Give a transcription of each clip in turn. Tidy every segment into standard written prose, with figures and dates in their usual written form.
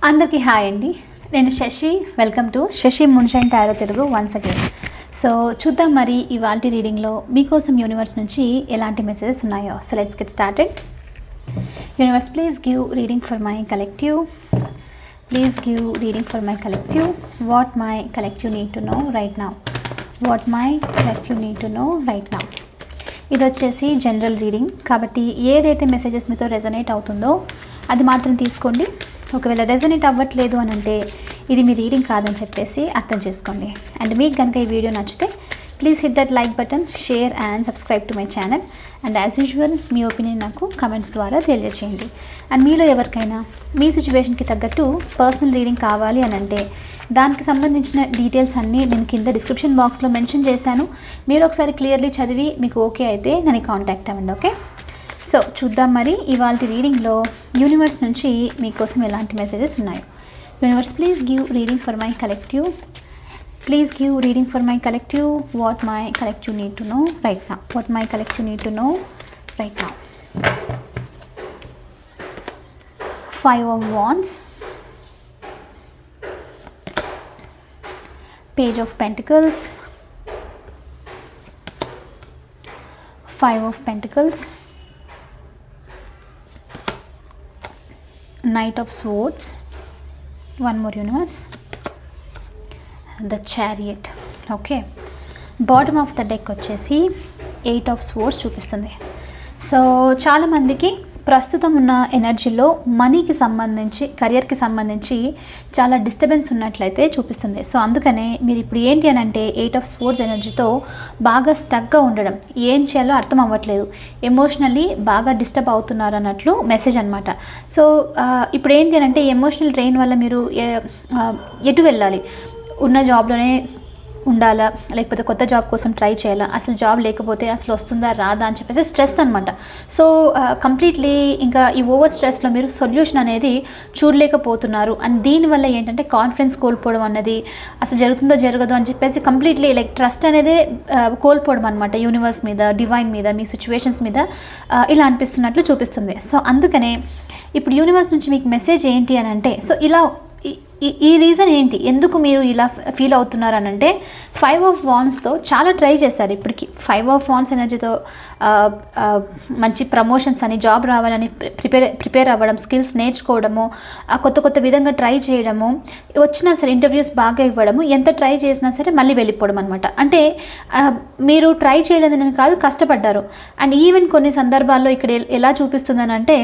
అందరికీ హాయ్ అండి. నేను Shashi. Welcome to Shashi Moonshine Tarot Telugu once again. So చూద్దాం మరి ఇవాల్టి రీడింగ్లో మీకోసం యూనివర్స్ నుంచి ఎలాంటి మెసేజెస్ ఉన్నాయో. So let's get started. Universe, please give reading for my collective. Please give reading for my collective. What my collective need to know right now. What my collective need to know right now. ఇది వచ్చేసి general reading కాబట్టి ఏదైతే messages మీతో resonate అవుతుందో అది మాత్రం తీసుకోండి. ఒకవేళ రెజొనేట్ అవ్వట్లేదు అని అంటే ఇది మీ రీడింగ్ కాదని చెప్పేసి అర్థం చేసుకోండి. అండ్ మీకు కనుక ఈ వీడియో నచ్చితే please hit that like button, share and subscribe to my channel. And as usual me opinion నాకు కమెంట్స్ ద్వారా తెలియజేయండి. అండ్ మీలో ఎవరికైనా మీ సిచ్యువేషన్కి తగ్గట్టు పర్సనల్ రీడింగ్ కావాలి అని అంటే దానికి సంబంధించిన డీటెయిల్స్ అన్నీ నేను కింద డిస్క్రిప్షన్ బాక్స్లో మెన్షన్ చేశాను. మీరు ఒకసారి క్లియర్లీ చదివి మీకు ఓకే అయితే నన్ను కాంటాక్ట్ అవ్వండి. ఓకే, సో చూద్దాం మరి ఇవాళ రీడింగ్లో యూనివర్స్ నుంచి మీకోసం ఎలాంటి మెసేజెస్ ఉన్నాయో. Universe, please give reading for my collective. Please give reading for my collective. What my collective need to know right now. What my collective need to know right now. 5 of Wands, Page of Pentacles, 5 of Pentacles, Knight of Swords, one more universe, the Chariot. Okay, bottom of the deck వచ్చేసి 8 of Swords చూపిస్తుంది. So చాలామందికి ప్రస్తుతం ఉన్న ఎనర్జీలో మనీకి సంబంధించి, కెరియర్కి సంబంధించి చాలా డిస్టర్బెన్స్ ఉన్నట్లయితే చూపిస్తుంది. సో అందుకనే మీరు ఇప్పుడు ఏంటి అని అంటే 8 of Swords ఎనర్జీతో బాగా స్టక్గా ఉండడం, ఏం చేయాలో అర్థం అవ్వట్లేదు, ఎమోషనల్లీ బాగా డిస్టర్బ్ అవుతున్నారు అన్నట్లు మెసేజ్ అనమాట. సో ఇప్పుడు ఏంటి అని అంటే ఎమోషనల్ డ్రెయిన్ వల్ల మీరు ఎటు వెళ్ళాలి, ఉన్న జాబ్లోనే ఉండాలా లేకపోతే కొత్త జాబ్ కోసం ట్రై చేయాలా, అసలు జాబ్ లేకపోతే అసలు వస్తుందా రాదా అని చెప్పేసి స్ట్రెస్ అనమాట. సో కంప్లీట్లీ ఇంకా ఈ ఓవర్ స్ట్రెస్లో మీరు సొల్యూషన్ అనేది చూడలేకపోతున్నారు. అండ్ దీనివల్ల ఏంటంటే కాన్ఫిడెన్స్ కోల్పోవడం అన్నది, అసలు జరుగుతుందో జరగదో అని చెప్పేసి కంప్లీట్లీ లైక్ ట్రస్ట్ అనేది కోల్పోవడం అనమాట యూనివర్స్ మీద, డివైన్ మీద, మీ సిచ్యువేషన్స్ మీద ఇలా అనిపిస్తున్నట్లు చూపిస్తుంది. సో అందుకనే ఇప్పుడు యూనివర్స్ నుంచి మీకు మెసేజ్ ఏంటి అని అంటే, సో ఇలా ఈ రీజన్ ఏంటి, ఎందుకు మీరు ఇలా ఫీల్ అవుతున్నారు అని అంటే 5 of Wandsతో చాలా ట్రై చేశారు ఇప్పటికి. 5 of Wands ఎనర్జీతో మంచి ప్రమోషన్స్ అని, జాబ్ రావాలని ప్రిపేర్ అవ్వడం, స్కిల్స్ నేర్చుకోవడము, కొత్త విధంగా ట్రై చేయడము, వచ్చినా సరే ఇంటర్వ్యూస్ బాగా ఇవ్వడము, ఎంత ట్రై చేసినా సరే మళ్ళీ వెళ్ళిపోవడం అనమాట. అంటే మీరు ట్రై చేయలేదని కాదు, కష్టపడ్డారు. అండ్ ఈవెన్ కొన్ని సందర్భాల్లో ఇక్కడ ఎలా చూపిస్తుందని అంటే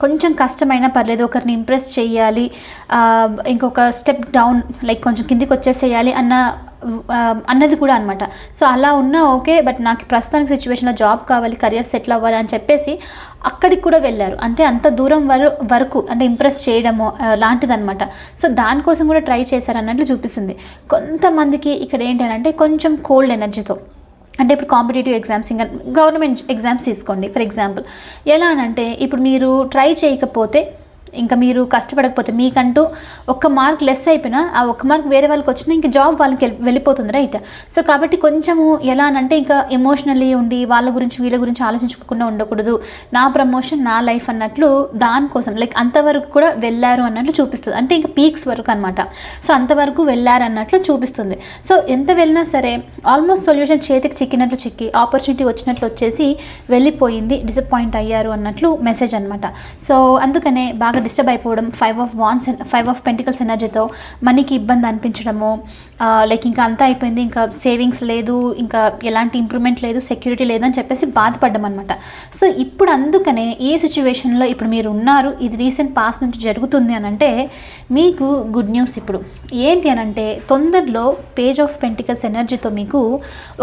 కొంచెం కష్టమైనా పర్లేదు, ఒకరిని ఇంప్రెస్ చేయాలి, ఇంకొక స్టెప్ డౌన్ లైక్ కొంచెం కిందికి వచ్చేసేయాలి అన్నది కూడా అనమాట. సో అలా ఉన్నా ఓకే, బట్ నాకు ప్రస్తుతానికి సిచ్యువేషన్లో జాబ్ కావాలి, కెరియర్ సెటిల్ అవ్వాలి అని చెప్పేసి అక్కడికి కూడా వెళ్ళారు. అంటే అంత దూరం వరకు అంటే ఇంప్రెస్ చేయడము లాంటిదనమాట. సో దానికోసం కూడా ట్రై చేశారు అన్నట్లు చూపిస్తుంది. కొంతమందికి ఇక్కడ ఏంటంటే కొంచెం కోల్డ్ ఎనర్జీతో, అంటే ఇప్పుడు కాంపిటేటివ్ ఎగ్జామ్స్, ఇంకా గవర్నమెంట్ ఎగ్జామ్స్ తీసుకోండి ఫర్ ఎగ్జాంపుల్. ఎలా అనంటే ఇప్పుడు మీరు ట్రై చేయకపోతే, ఇంకా మీరు కష్టపడకపోతే, మీకంటూ 1 మార్క్ లెస్ అయిపోయినా ఆ 1 మార్క్ వేరే వాళ్ళకి వచ్చినా ఇంకా జాబ్ వాళ్ళకి వెళ్ళిపోతుంది, రైట్? సో కాబట్టి కొంచెము ఎలా అనంటే ఇంకా ఎమోషనల్లీ ఉండి వాళ్ళ గురించి వీళ్ళ గురించి ఆలోచించుకోకుండా ఉండకూడదు, నా ప్రమోషన్ నా లైఫ్ అన్నట్లు దానికోసం లైక్ అంతవరకు కూడా వెళ్ళారు అన్నట్లు చూపిస్తుంది. అంటే ఇంకా పీక్స్ వరకు అనమాట. సో అంతవరకు వెళ్ళారు అన్నట్లు చూపిస్తుంది. సో ఎంత వెళ్ళినా సరే ఆల్మోస్ట్ సొల్యూషన్ చేతికి చిక్కి ఆపర్చునిటీ వచ్చినట్లు వచ్చేసి వెళ్ళిపోయింది, డిసప్పాయింట్ అయ్యారు అన్నట్లు మెసేజ్ అనమాట. సో అందుకనే బాగా డిస్టర్బ్ అయిపోవడం, 5 of Wands, 5 of Pentacles ఎనర్జీతో మనీకి ఇబ్బంది అనిపించడము, లైక్ ఇంకా అంతా అయిపోయింది, ఇంకా సేవింగ్స్ లేదు, ఇంకా ఎలాంటి ఇంప్రూవ్మెంట్ లేదు, సెక్యూరిటీ లేదని చెప్పేసి బాధపడ్డం అనమాట. సో ఇప్పుడు అందుకనే ఈ సిచ్యువేషన్లో ఇప్పుడు మీరు ఉన్నారు, ఇది రీసెంట్ పాస్ట్ నుంచి జరుగుతుంది అని అంటే మీకు గుడ్ న్యూస్. ఇప్పుడు ఏంటి అని అంటే తొందరలో పేజ్ ఆఫ్ పెంటికల్స్ ఎనర్జీతో మీకు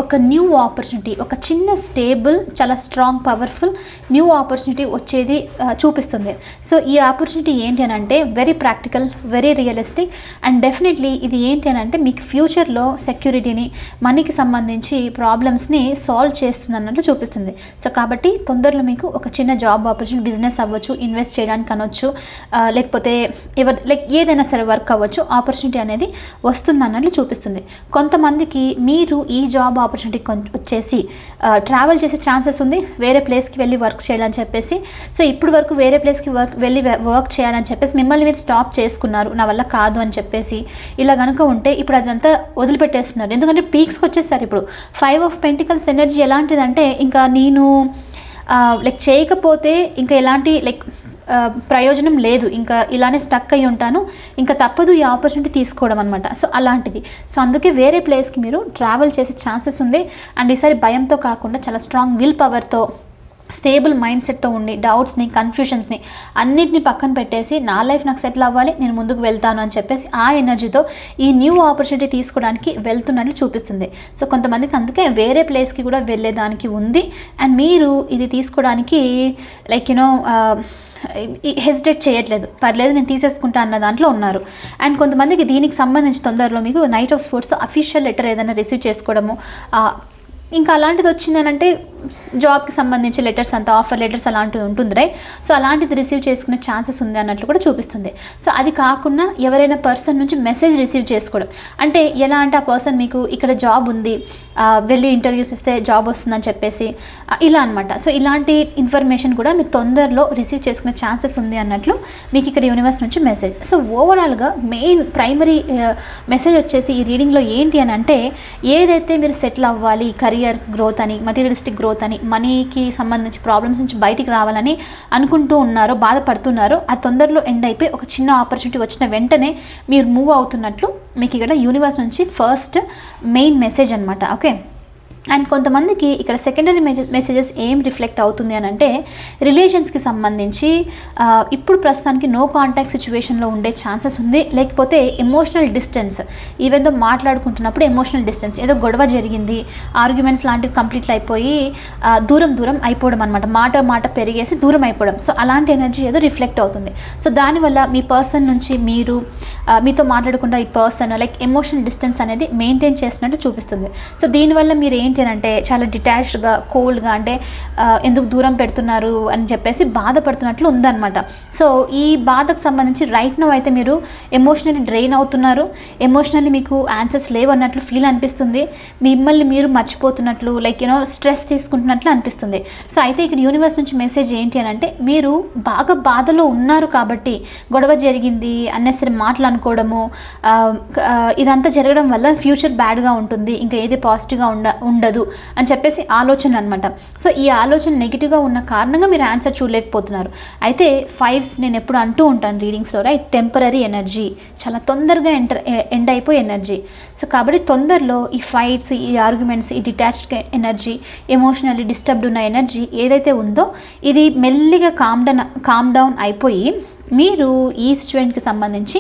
ఒక న్యూ ఆపర్చునిటీ, ఒక చిన్న స్టేబుల్, చాలా స్ట్రాంగ్, పవర్ఫుల్ న్యూ ఆపర్చునిటీ వచ్చేది చూపిస్తుంది. సో ఈ ఆపర్చునిటీ ఏంటి అని అంటే very practical, very realistic and definitely ఇది ఏంటి అని అంటే మీకు ఫ్యూచర్లో సెక్యూరిటీని, మనీకి సంబంధించి ప్రాబ్లమ్స్ని సాల్వ్ చేస్తుంది అన్నట్లు చూపిస్తుంది. సో కాబట్టి తొందరలో మీకు ఒక చిన్న జాబ్ ఆపర్చునిటీ, బిజినెస్ అవ్వచ్చు, ఇన్వెస్ట్ చేయడానికి అనొచ్చు, లేకపోతే లైక్ ఏదైనా సరే వర్క్ అవ్వచ్చు, ఆపర్చునిటీ అనేది వస్తుంది అన్నట్లు చూపిస్తుంది. కొంతమందికి మీరు ఈ జాబ్ ఆపర్చునిటీ వచ్చేసి ట్రావెల్ చేసే ఛాన్సెస్ ఉంది, వేరే ప్లేస్కి వెళ్ళి వర్క్ చేయాలని చెప్పేసి. సో ఇప్పుడు వరకు వేరే ప్లేస్కి వెళ్ళి వర్క్ చేయాలని చెప్పేసి మిమ్మల్ని మీరు స్టాప్ చేసుకున్నారు, నా వల్ల కాదు అని చెప్పేసి ఇలా కనుక ఉంటే ఇప్పుడు అదంతా వదిలిపెట్టేస్తున్నారు. ఎందుకంటే పీక్స్కి వచ్చేస్తారు. ఇప్పుడు 5 ఆఫ్ పెంటికల్స్ ఎనర్జీ ఎలాంటిదంటే ఇంకా నేను లైక్ చేయకపోతే ఇంకా ఎలాంటి లైక్ ప్రయోజనం లేదు, ఇంకా ఇలానే స్టక్ అయ్యి ఉంటాను, ఇంకా తప్పదు ఈ ఆపర్చునిటీ తీసుకోవడం అనమాట. సో అలాంటిది. సో అందుకే వేరే ప్లేస్కి మీరు ట్రావెల్ చేసే ఛాన్సెస్ ఉంది. అండ్ ఈసారి భయంతో కాకుండా చాలా స్ట్రాంగ్ విల్ పవర్తో, స్టేబుల్ మైండ్ సెట్తో ఉండి డౌట్స్ని, కన్ఫ్యూషన్స్ని అన్నిటిని పక్కన పెట్టేసి నా లైఫ్ నాకు సెటిల్ అవ్వాలి, నేను ముందుకు వెళ్తాను అని చెప్పేసి ఆ ఎనర్జీతో ఈ న్యూ ఆపర్చునిటీ తీసుకోవడానికి వెళ్తున్నట్లు చూపిస్తుంది. సో కొంతమందికి అందుకే వేరే ప్లేస్కి కూడా వెళ్ళేదానికి ఉంది. అండ్ మీరు ఇది తీసుకోవడానికి లైక్ హెసిటేట్ చేయట్లేదు, పర్లేదు నేను తీసేసుకుంటా అన్న దాంట్లో ఉన్నారు. అండ్ కొంతమందికి దీనికి సంబంధించి తొందరలో మీకు నైట్ ఆఫ్ స్పోర్ట్స్తో అఫీషియల్ లెటర్ ఏదైనా రిసీవ్ చేసుకోవడము, ఇంకా అలాంటిది వచ్చిందనంటే జాబ్కి సంబంధించి లెటర్స్ అంతా, ఆఫర్ లెటర్స్ అలాంటివి ఉంటుంది రైట్. సో అలాంటిది రిసీవ్ చేసుకునే ఛాన్సెస్ ఉంది అన్నట్లు కూడా చూపిస్తుంది. సో అది కాకుండా ఎవరైనా పర్సన్ నుంచి మెసేజ్ రిసీవ్ చేసుకోవడం, అంటే ఎలా అంటే ఆ పర్సన్ మీకు ఇక్కడ జాబ్ ఉంది, వెళ్ళి ఇంటర్వ్యూస్ ఇస్తే జాబ్ వస్తుందని చెప్పేసి ఇలా అనమాట. సో ఇలాంటి ఇన్ఫర్మేషన్ కూడా మీకు తొందరలో రిసీవ్ చేసుకునే ఛాన్సెస్ ఉంది అన్నట్లు మీకు ఇక్కడ యూనివర్స్ నుంచి మెసేజ్. సో ఓవరాల్గా మెయిన్ ప్రైమరీ మెసేజ్ వచ్చేసి ఈ రీడింగ్లో ఏంటి అని అంటే, ఏదైతే మీరు సెటిల్ అవ్వాలి, కెరియర్ గ్రోత్ అని, మటీరియలిస్టిక్ గ్రోత్ అని, మనీకి సంబంధించి ప్రాబ్లమ్స్ నుంచి బయటికి రావాలని అనుకుంటూ ఉన్నారో, బాధపడుతున్నారో, అది తొందరలో ఎండ్ అయిపోయి ఒక చిన్న ఆపర్చునిటీ వచ్చిన వెంటనే మీరు మూవ్ అవుతున్నట్లు మీకు ఇక్కడ యూనివర్స్ నుంచి ఫస్ట్ మెయిన్ మెసేజ్ అనమాట. ఓకే. అండ్ కొంతమందికి ఇక్కడ సెకండరీ మెసేజెస్ ఏం రిఫ్లెక్ట్ అవుతుంది అని అంటే, రిలేషన్స్కి సంబంధించి ఇప్పుడు ప్రస్తుతానికి నో కాంటాక్ట్ సిచ్యువేషన్లో ఉండే ఛాన్సెస్ ఉంది. లేకపోతే ఎమోషనల్ డిస్టెన్స్, ఈవెందో మాట్లాడుకుంటున్నప్పుడు ఎమోషనల్ డిస్టెన్స్, ఏదో గొడవ జరిగింది, ఆర్గ్యుమెంట్స్ లాంటివి కంప్లీట్ అయిపోయి దూరం అయిపోవడం అనమాట, మాట పెరిగేసి దూరం అయిపోవడం. సో అలాంటి ఎనర్జీ ఏదో రిఫ్లెక్ట్ అవుతుంది. సో దానివల్ల మీ పర్సన్ నుంచి మీరు మీతో మాట్లాడకుండా ఈ పర్సన్ లైక్ ఎమోషనల్ డిస్టెన్స్ అనేది మెయింటైన్ చేసినట్టు చూపిస్తుంది. సో దీనివల్ల మీరు ఏంటి అంటే చాలా డిటాచ్డ్గా, కోల్డ్గా, అంటే ఎందుకు దూరం పెడుతున్నారు అని చెప్పేసి బాధపడుతున్నట్లు ఉందన్నమాట. సో ఈ బాధకు సంబంధించి రైట్ నౌ అయితే మీరు ఎమోషనల్లీ డ్రైన్ అవుతున్నారు, ఎమోషనల్లీ మీకు ఆన్సర్స్ లేవు అన్నట్లు ఫీల్ అనిపిస్తుంది, మిమ్మల్ని మీరు మర్చిపోతున్నట్లు, లైక్ స్ట్రెస్ తీసుకుంటున్నట్లు అనిపిస్తుంది. సో అయితే ఇక్కడ యూనివర్స్ నుంచి మెసేజ్ ఏంటి అని అంటే, మీరు బాగా బాధలో ఉన్నారు కాబట్టి గొడవ జరిగింది, అన్నెసరీ మాటలు అనుకోవడము, ఇదంతా జరగడం వల్ల ఫ్యూచర్ బ్యాడ్గా ఉంటుంది, ఇంకా ఏది పాజిటివ్గా ఉండదు అని చెప్పేసి ఆలోచన అనమాట. సో ఈ ఆలోచన నెగిటివ్గా ఉన్న కారణంగా మీరు ఆన్సర్ చూడలేకపోతున్నారు. అయితే ఫైవ్స్ నేను ఎప్పుడు అంటూ ఉంటాను రీడింగ్స్లో రైట్, టెంపరరీ ఎనర్జీ, చాలా తొందరగా ఎండ్ అయిపోయే ఎనర్జీ. సో కాబట్టి తొందరలో ఈ ఫైట్స్, ఈ ఆర్గ్యుమెంట్స్, ఈ డిటాచ్డ్ ఎనర్జీ, ఎమోషనల్లీ డిస్టర్బ్డ్ ఉన్న ఎనర్జీ ఏదైతే ఉందో ఇది మెల్లిగా కామ్ డౌన్ అయిపోయి మీరు ఈ సిచ్యువేషన్కి సంబంధించి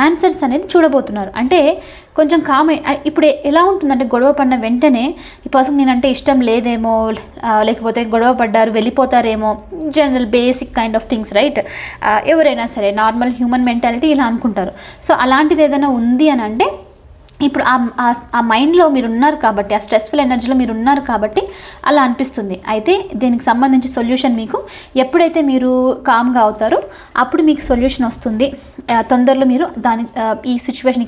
ఆన్సర్స్ అనేది చూడబోతున్నారు. అంటే కొంచెం ఇప్పుడు ఎలా ఉంటుందంటే, గొడవ పడిన వెంటనే ఈ పర్సన్ నేనంటే ఇష్టం లేదేమో, లేకపోతే గొడవ పడ్డారు వెళ్ళిపోతారేమో, general basic kind of things right. ఎవరైనా సరే నార్మల్ హ్యూమన్ మెంటాలిటీ ఇలా అనుకుంటారు. సో అలాంటిది ఏదైనా ఉంది అని అంటే ఇప్పుడు ఆ మైండ్లో మీరు ఉన్నారు కాబట్టి, ఆ స్ట్రెస్ఫుల్ ఎనర్జీలో మీరు ఉన్నారు కాబట్టి అలా అనిపిస్తుంది. అయితే దీనికి సంబంధించి సొల్యూషన్ మీకు ఎప్పుడైతే మీరు కామ్గా అవుతారో అప్పుడు మీకు సొల్యూషన్ వస్తుంది. తొందరలో మీరు ఈ సిచ్యువేషన్,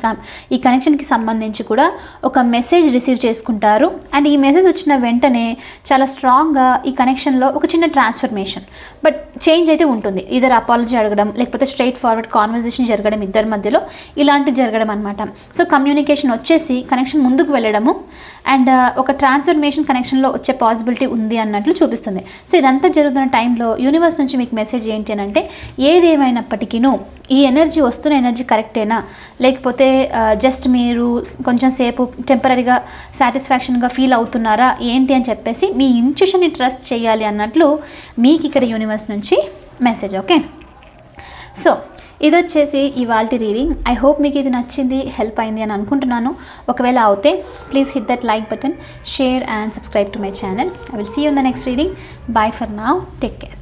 ఈ కనెక్షన్కి సంబంధించి కూడా ఒక మెసేజ్ రిసీవ్ చేసుకుంటారు. అండ్ ఈ మెసేజ్ వచ్చిన వెంటనే చాలా స్ట్రాంగ్గా ఈ కనెక్షన్లో ఒక చిన్న ట్రాన్స్ఫర్మేషన్, బట్ చేంజ్ అయితే ఉంటుంది. ఇద్దరు అపాలజీ అడగడం, లేకపోతే స్ట్రైట్ ఫార్వర్డ్ కాన్వర్జేషన్ జరగడం, ఇద్దరి మధ్యలో ఇలాంటివి జరగడం అనమాట. సో కమ్యూనికేషన్ వచ్చేసి కనెక్షన్ ముందుకు వెళ్ళడము అండ్ ఒక ట్రాన్స్ఫర్మేషన్ కనెక్షన్లో వచ్చే పాసిబిలిటీ ఉంది అన్నట్లు చూపిస్తుంది. సో ఇదంతా జరుగుతున్న టైంలో యూనివర్స్ నుంచి మీకు మెసేజ్ ఏంటి అని అంటే, ఏదేమైనప్పటికీను ఈ ఎనర్జీ వస్తున్న ఎనర్జీ కరెక్టేనా, లేకపోతే జస్ట్ మీరు కొంచెం సేపు టెంపరీగా సాటిస్ఫాక్షన్గా ఫీల్ అవుతున్నారా ఏంటి అని చెప్పేసి మీ ఇంట్యూషన్ని ట్రస్ట్ చేయాలి అన్నట్లు మీకు ఇక్కడ యూనివర్స్ నుంచి మెసేజ్. ఓకే. సో ఇది వచ్చేసి ఇవాల్టి రీడింగ్. ఐ హోప్ మీకు ఇది నచ్చింది, హెల్ప్ అయింది అని అనుకుంటున్నాను. ఒకవేళ అవుతే please hit that like button, share and subscribe to my channel. I will see you in the next reading. Bye for now. Take care.